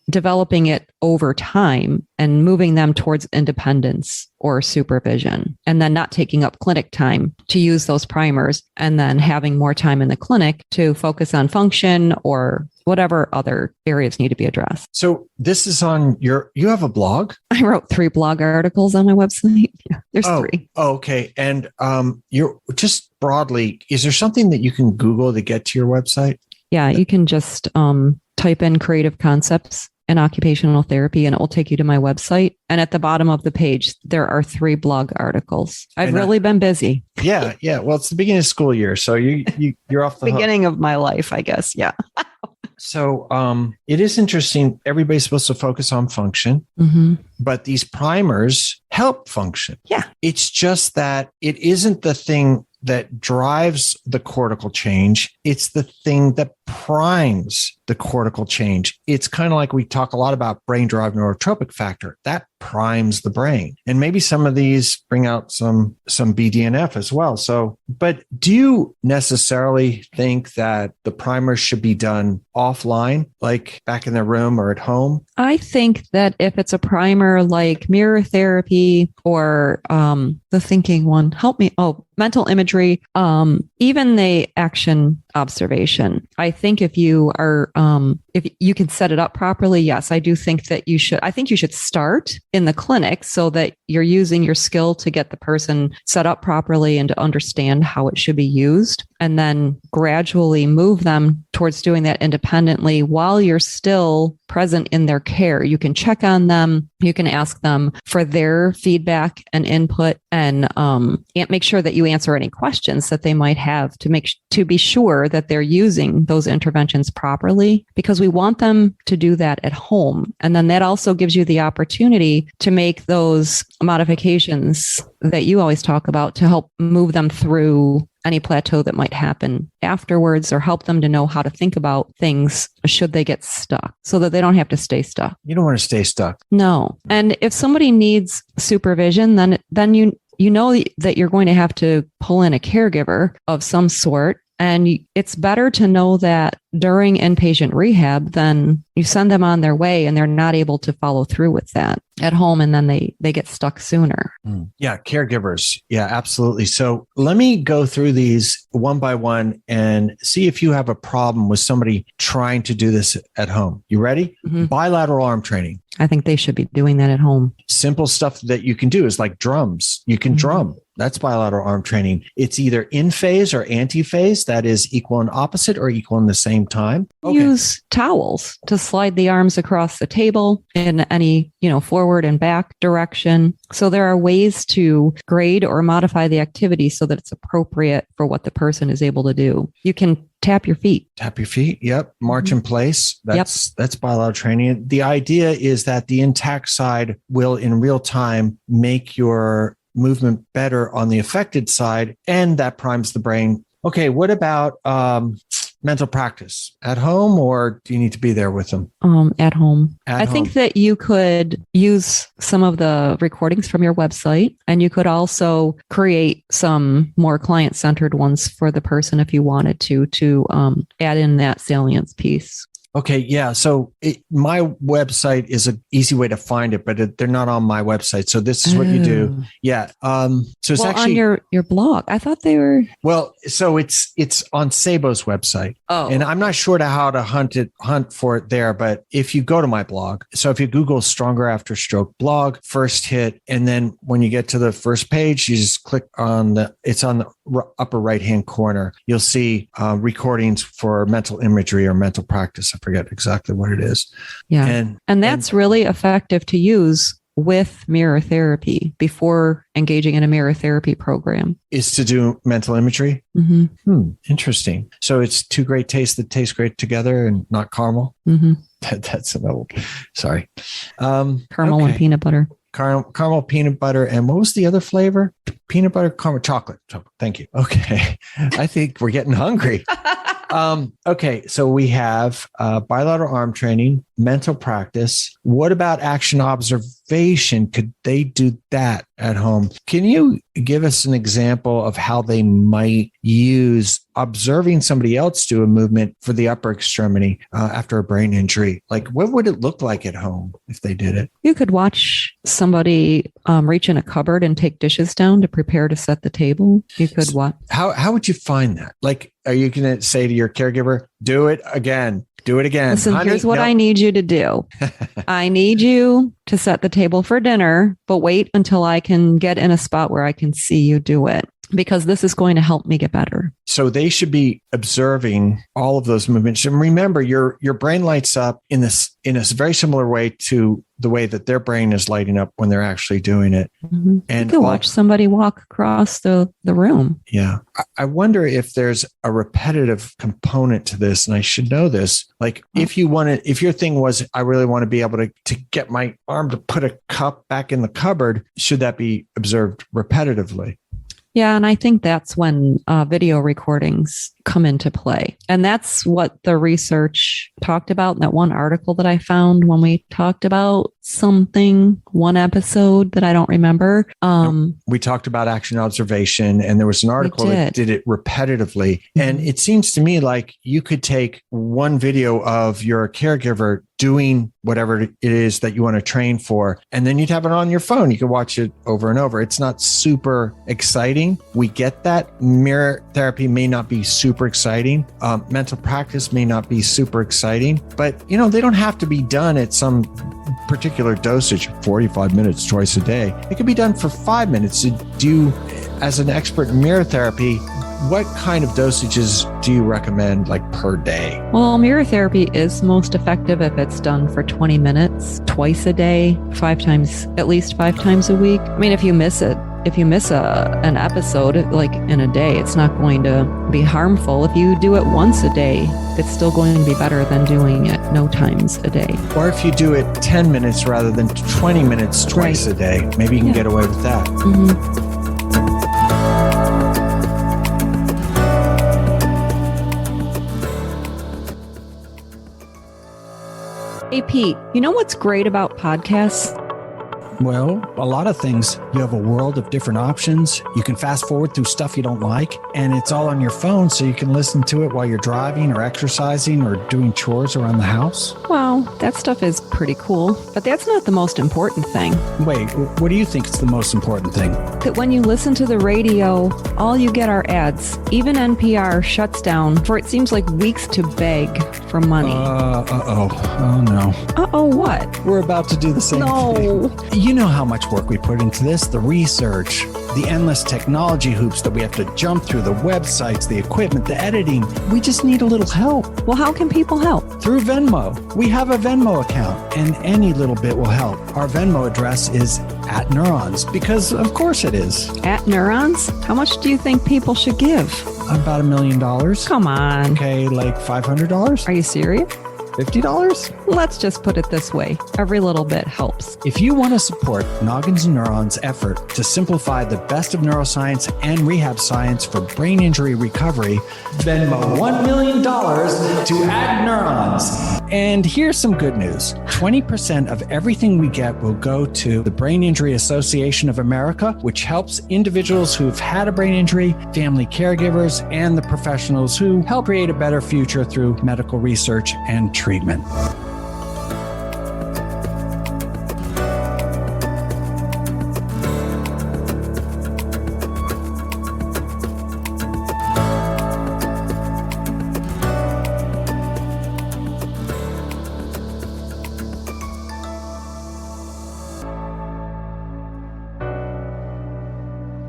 developing it over time and moving them towards independence or supervision, and then not taking up clinic time to use those primers, and then having more time in the clinic to focus on function or whatever other areas need to be addressed. So this is on you have a blog? I wrote 3 blog articles on my website. There's 3. Oh, okay. And you're just broadly, is there something that you can Google to get to your website? Yeah, you can just type in creative concepts and occupational therapy, and it will take you to my website. And at the bottom of the page, there are 3 blog articles. I've really been busy. Yeah. Well, it's the beginning of school year, so you're off the beginning of my life, I guess. Yeah. So it is interesting. Everybody's supposed to focus on function, but these primers help function. Yeah. It's just that it isn't the thing that drives the cortical change. It's the thing that primes the cortical change. It's kind of like we talk a lot about brain-derived neurotropic factor. That primes the brain. And maybe some of these bring out some BDNF as well. So, but do you necessarily think that the primers should be done offline, like back in the room or at home? I think that if it's a primer like mirror therapy or the thinking one, mental imagery, even the action observation. I think if you are, if you can set it up properly, yes, I do think that you should. I think you should start in the clinic so that you're using your skill to get the person set up properly and to understand how it should be used, and then gradually move them towards doing that independently while you're still present in their care. You can check on them. You can ask them for their feedback and input, and make sure that you answer any questions that they might have to be sure that they're using those interventions properly, because we want them to do that at home. And then that also gives you the opportunity to make those modifications that you always talk about to help move them through any plateau that might happen afterwards, or help them to know how to think about things should they get stuck so that they don't have to stay stuck. You don't want to stay stuck. No. And if somebody needs supervision, then you know that you're going to have to pull in a caregiver of some sort. And it's better to know that during inpatient rehab than you send them on their way and they're not able to follow through with that at home, and then they get stuck sooner. Yeah, caregivers. Yeah, absolutely. So let me go through these one by one and see if you have a problem with somebody trying to do this at home. You ready? Bilateral arm training. I think they should be doing that at home. Simple stuff that you can do is like drums. You can drum. That's bilateral arm training. It's either in phase or anti-phase. That is equal and opposite or equal in the same time. Okay. Use towels to slide the arms across the table in any, forward and back direction. So there are ways to grade or modify the activity so that it's appropriate for what the person is able to do. You can tap your feet. Tap your feet. Yep. March in place. That's bilateral training. The idea is that the intact side will in real time make your movement better on the affected side, and that primes the brain. Okay. What about mental practice at home, or do you need to be there with them? At home. I think that you could use some of the recordings from your website, and you could also create some more client-centered ones for the person if you wanted to add in that salience piece. Okay. Yeah. So my website is an easy way to find it, but they're not on my website. So this is what you do. Yeah. So it's actually on your blog. I thought they were. Well, so it's on Sabo's website. Oh. And I'm not sure how to hunt for it there, but if you go to my blog, so if you Google Stronger After Stroke blog, first hit, and then when you get to the first page, you just click on it's on the upper right-hand corner, you'll see recordings for mental imagery or mental practice. I forget exactly what it is. Yeah. And that's really effective to use with mirror therapy before engaging in a mirror therapy program. Is to do mental imagery? Mm-hmm. Interesting. So it's two great tastes that taste great together and not caramel? Mm-hmm. That's an old, sorry. Caramel and peanut butter. Caramel, peanut butter, and what was the other flavor? Peanut butter, caramel, chocolate. Thank you. Okay. I think we're getting hungry. Okay. So we have bilateral arm training, mental practice. What about action observation? Could they do that at home? Can you give us an example of how they might use observing somebody else do a movement for the upper extremity after a brain injury? Like, what would it look like at home if they did it? You could watch somebody reach in a cupboard and take dishes down to prepare to set the table. You could what? How would you find that? Like, are you going to say to your caregiver, do it again? Do it again. Listen, honey, here's what I need you to do. I need you to set the table for dinner, but wait until I can get in a spot where I can see you do it, because this is going to help me get better. So they should be observing all of those movements. And remember, your brain lights up in a very similar way to the way that their brain is lighting up when they're actually doing it. Mm-hmm. And you can watch somebody walk across the room. Yeah. I wonder if there's a repetitive component to this, and I should know this. Like, if your thing was, I really want to be able to get my arm to put a cup back in the cupboard, should that be observed repetitively? Yeah, and I think that's when video recordings come into play. And that's what the research talked about in that one article that I found when we talked about one episode that I don't remember. We talked about action observation, and there was an article that did it repetitively. Mm-hmm. And it seems to me like you could take one video of your caregiver doing whatever it is that you want to train for, and then you'd have it on your phone. You could watch it over and over. It's not super exciting. We get that. Mirror therapy may not be super exciting. Mental practice may not be super exciting, but they don't have to be done at some particular dosage, 45 minutes twice a day. It could be done for 5 minutes. Do you, as an expert in mirror therapy, what kind of dosages do you recommend, like, per day? Well, mirror therapy is most effective if it's done for 20 minutes, twice a day, at least 5 times a week. I mean, if you miss an episode, like in a day, it's not going to be harmful. If you do it once a day, it's still going to be better than doing it no times a day. Or if you do it 10 minutes rather than 20 minutes twice a day, maybe you can get away with that. Mm-hmm. Hey, Pete, you know what's great about podcasts? Well, a lot of things. You have a world of different options. You can fast forward through stuff you don't like, and it's all on your phone, so you can listen to it while you're driving or exercising or doing chores around the house. Well, that stuff is pretty cool, but that's not the most important thing. Wait, what do you think is the most important thing? That when you listen to the radio, all you get are ads. Even NPR shuts down for, it seems like, weeks to beg for money. Oh no. Uh-oh, what? We're about to do the same thing. You know how much work we put into this, the research, the endless technology hoops that we have to jump through, the websites, the equipment, the editing. We just need a little help. Well, how can people help? Through Venmo. We have a Venmo account, and any little bit will help. Our Venmo address is @Neurons, because of course it is. @Neurons? How much do you think people should give? About $1 million. Come on. Okay, like $500? Are you serious? $50? Let's just put it this way. Every little bit helps. If you want to support Noggins and Neurons' effort to simplify the best of neuroscience and rehab science for brain injury recovery, Venmo $1 million to @Neurons. And here's some good news. 20% of everything we get will go to the Brain Injury Association of America, which helps individuals who've had a brain injury, family caregivers, and the professionals who help create a better future through medical research and treatment.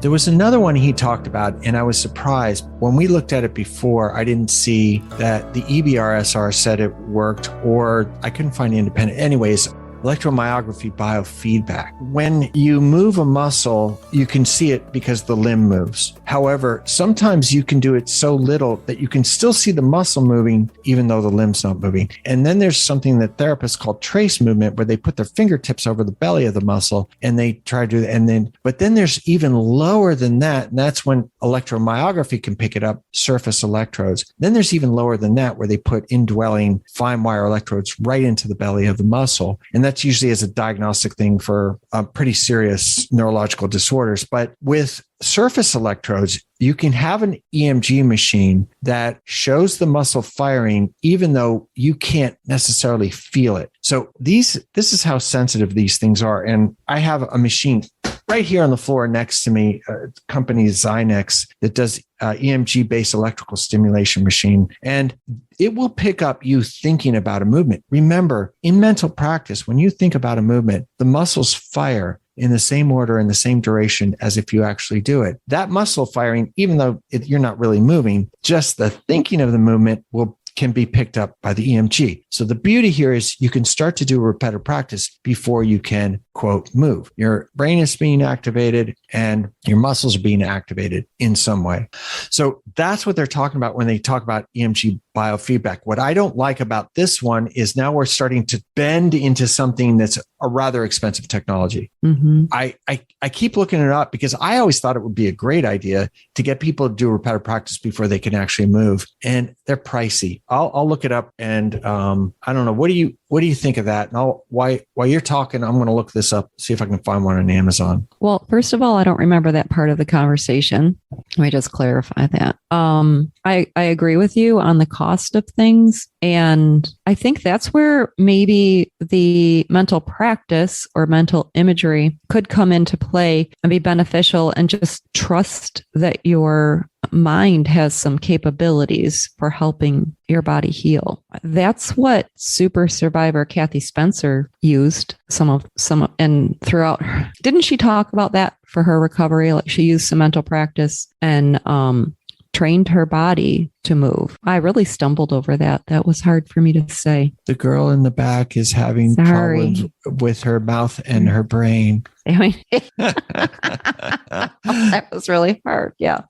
There was another one he talked about, and I was surprised. When we looked at it before, I didn't see that the EBRSR said it worked, or I couldn't find independent. Anyways, electromyography biofeedback. When you move a muscle, you can see it because the limb moves. However, sometimes you can do it so little that you can still see the muscle moving even though the limb's not moving. And then there's something that therapists call trace movement, where they put their fingertips over the belly of the muscle and they try to do that. But then there's even lower than that, and that's when electromyography can pick it up, surface electrodes. Then there's even lower than that, where they put indwelling fine wire electrodes right into the belly of the muscle. And that's usually as a diagnostic thing for pretty serious neurological disorders. But with surface electrodes, you can have an EMG machine that shows the muscle firing, even though you can't necessarily feel it. So this is how sensitive these things are. And I have a machine right here on the floor next to me, company Zynex, that does EMG-based electrical stimulation machine. And it will pick up you thinking about a movement. Remember, in mental practice, when you think about a movement, the muscles fire in the same order and the same duration as if you actually do it. That muscle firing, even though you're not really moving, just the thinking of the movement can be picked up by the EMG. So the beauty here is you can start to do repetitive practice before you can, quote, move. Your brain is being activated and your muscles are being activated in some way. So that's what they're talking about when they talk about EMG biofeedback. What I don't like about this one is now we're starting to bend into something that's a rather expensive technology. Mm-hmm. I keep looking it up because I always thought it would be a great idea to get people to do repetitive practice before they can actually move. And they're pricey. I'll look it up, and I don't know. What do you think of that? And while you're talking, I'm going to look this up, see if I can find one on Amazon. Well, first of all, I don't remember that part of the conversation. Let me just clarify that. I agree with you on the cost of things. And I think that's where maybe the mental practice or mental imagery could come into play and be beneficial, and just trust that your mind has some capabilities for helping your body heal. That's what super survivor Kathy Spencer used and throughout. Didn't she talk about that for her recovery? Like, she used some mental practice and trained her body to move. I really stumbled over that. That was hard for me to say. The girl in the back is having problems with her mouth and her brain. That was really hard. Yeah.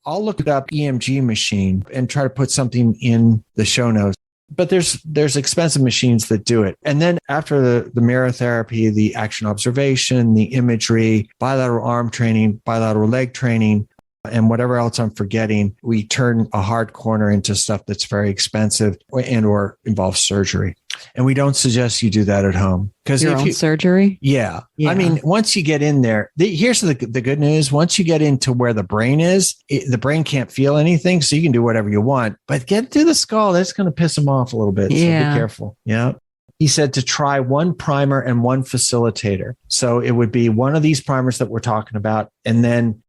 I'll look it up, EMG machine, and try to put something in the show notes. But there's expensive machines that do it. And then after the mirror therapy, the action observation, the imagery, bilateral arm training, bilateral leg training, and whatever else I'm forgetting, we turn a hard corner into stuff that's very expensive or involves surgery. And we don't suggest you do that at home. Because your own surgery? Yeah. I mean, once you get in there, here's the good news. Once you get into where the brain is, the brain can't feel anything, so you can do whatever you want. But get to the skull, that's going to piss them off a little bit. So be careful. Yeah. He said to try one primer and one facilitator. So it would be one of these primers that we're talking about, and then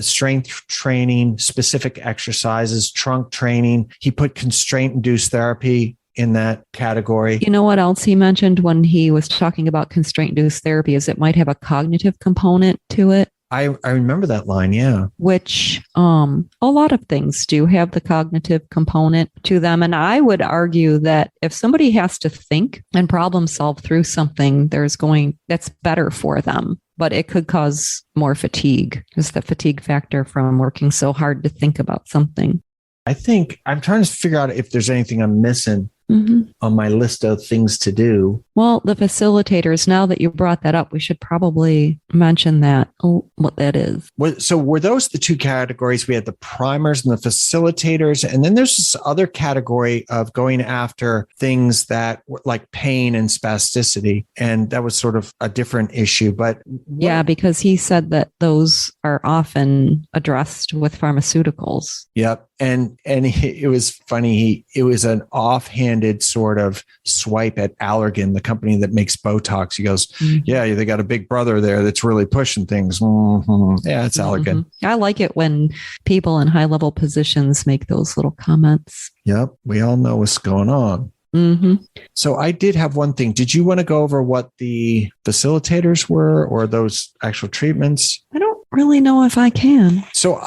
strength training, specific exercises, trunk training. He put constraint-induced therapy in that category. You know what else he mentioned when he was talking about constraint-induced therapy is it might have a cognitive component to it. I remember that line, yeah. Which a lot of things do have the cognitive component to them. And I would argue that if somebody has to think and problem solve through something, that's better for them. But it could cause more fatigue, just the fatigue factor from working so hard to think about something. I think I'm trying to figure out if there's anything I'm missing on my list of things to do. Well, the facilitators, now that you brought that up, we should probably mention that, what that is. So were those the two categories? We had the primers and the facilitators, and then there's this other category of going after things that were like pain and spasticity. And that was sort of a different issue. But yeah, because he said that those are often addressed with pharmaceuticals. Yep. And it was funny. It was an offhanded sort of swipe at Allergan, the company that makes Botox. He goes, yeah, they got a big brother there that's really pushing things. Yeah, it's Allergan. I like it when people in high level positions make those little comments. Yep. We all know what's going on. Mm-hmm. So I did have one thing. Did you want to go over what the facilitators were or those actual treatments? I don't really know if I can. So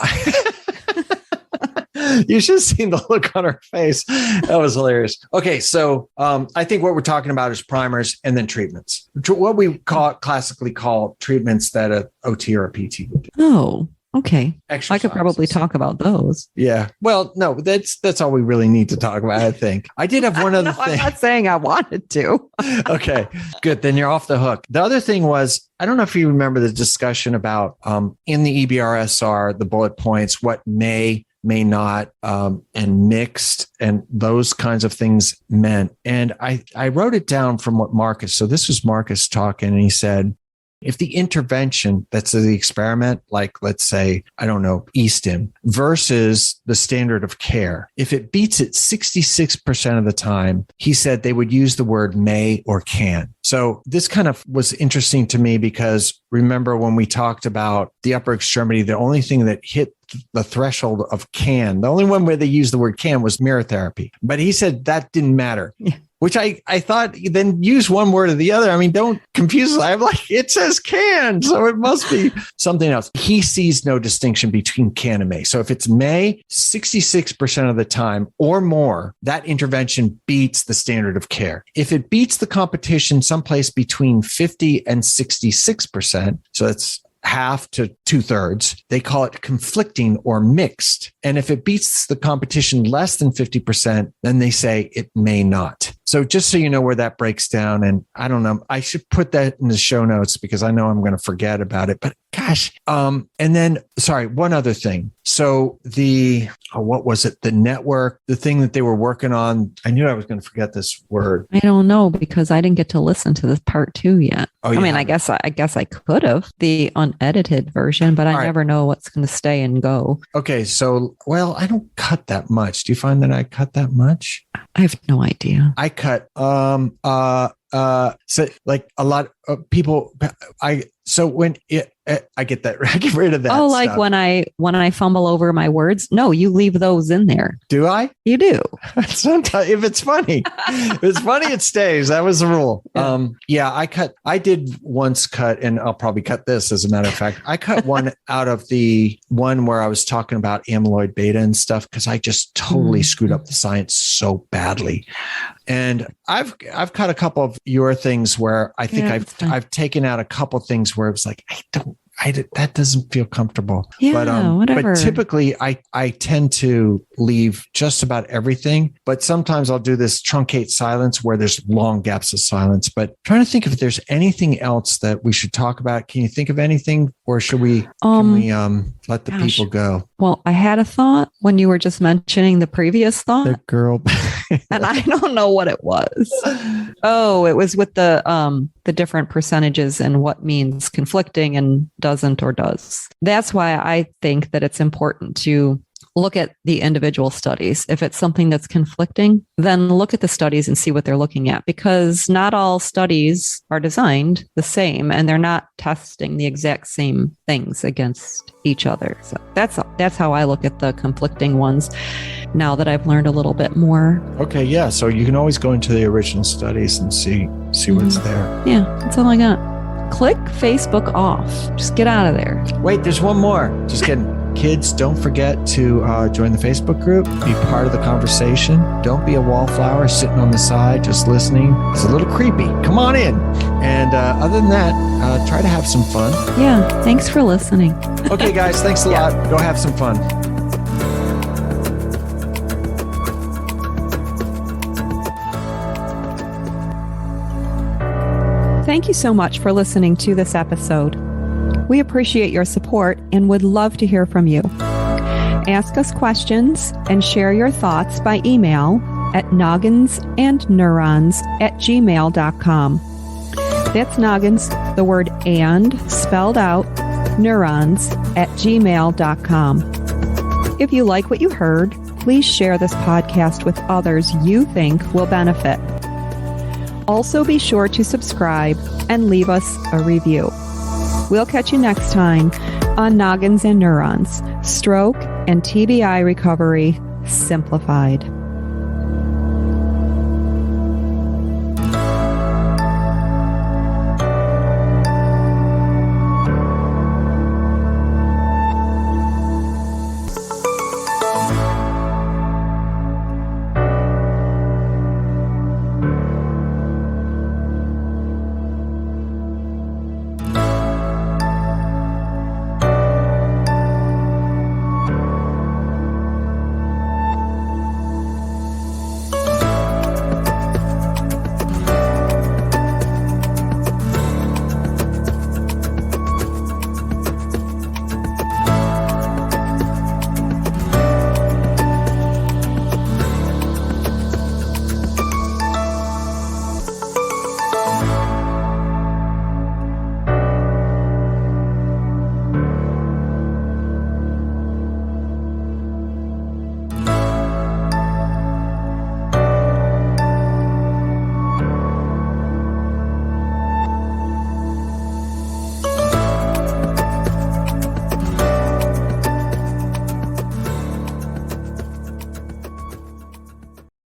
you should have seen the look on her face. That was hilarious. Okay, so I think what we're talking about is primers and then treatments. What we classically call treatments that a OT or a PT would do. Oh, okay. Exercises. I could probably talk about those. Yeah. Well, no, that's all we really need to talk about, I think. I did have one other thing. I'm not saying I wanted to. Okay, good. Then you're off the hook. The other thing was, I don't know if you remember the discussion about in the EBRSR, the bullet points, what may not, and mixed, and those kinds of things meant. And I wrote it down from what Marcus, so this was Marcus talking, and he said, if the intervention that's the experiment, like let's say, I don't know, Easton versus the standard of care, if it beats it 66% of the time, he said they would use the word may or can. So this kind of was interesting to me because remember when we talked about the upper extremity, the only thing that hit the threshold of can, the only one where they used the word can was mirror therapy. But he said that didn't matter. Yeah. Which I thought, then use one word or the other. I mean, don't confuse it. I'm like, it says can, so it must be something else. He sees no distinction between can and may. So if it's may, 66% of the time or more, that intervention beats the standard of care. If it beats the competition someplace between 50 and 66%, so that's half to 2/3, they call it conflicting or mixed. And if it beats the competition less than 50%, then they say it may not. So just so you know where that breaks down, and I don't know, I should put that in the show notes because I know I'm going to forget about it, but gosh. And then, sorry, one other thing. So what was it? The network, the thing that they were working on. I knew I was going to forget this word. I don't know because I didn't get to listen to this part 2 yet. Oh, I mean, I guess I could have the unedited version, but I never know what's going to stay and go. Okay. So, well, I don't cut that much. Do you find that I cut that much? I have no idea. I cut, so like a lot of people, so when I get that, I get rid of that. Oh, like stuff. when I fumble over my words. No, you leave those in there. Do I? You do. Sometimes if it's funny, it stays. That was the rule. Yeah. I did once cut, and I'll probably cut this as a matter of fact. I cut one out of the one where I was talking about amyloid beta and stuff, because I just totally screwed up the science so badly. And I've cut a couple of your things where I think I've taken out a couple things where it was like, that doesn't feel comfortable. Yeah, whatever. But typically I tend to leave just about everything, but sometimes I'll do this truncate silence where there's long gaps of silence. But trying to think if there's anything else that we should talk about. Can you think of anything, or should we let the people go? Well, I had a thought when you were just mentioning the previous thought. The girl. And I don't know what it was. Oh, it was with the different percentages and what means conflicting and doesn't or does. That's why I think that it's important to look at the individual studies. If it's something that's conflicting, then look at the studies and see what they're looking at, because not all studies are designed the same and they're not testing the exact same things against each other. So that's how I look at the conflicting ones now that I've learned a little bit more. Okay, yeah. So you can always go into the original studies and see what's there. Yeah, that's all I got. Click Facebook off. Just get out of there. Wait, there's one more. Just kidding. Kids, don't forget to join the Facebook group. Be part of the conversation. Don't be a wallflower sitting on the side just listening. It's a little creepy. Come on in. And other than that, try to have some fun. Yeah, thanks for listening. Okay, guys, thanks a lot. Go have some fun. Thank you so much for listening to this episode. We appreciate your support and would love to hear from you. Ask us questions and share your thoughts by email at NogginsAndNeurons@gmail.com. That's Noggins, the word and spelled out, neurons @gmail.com. If you like what you heard, please share this podcast with others you think will benefit. Also, be sure to subscribe and leave us a review. We'll catch you next time on Noggins and Neurons, Stroke and TBI Recovery Simplified.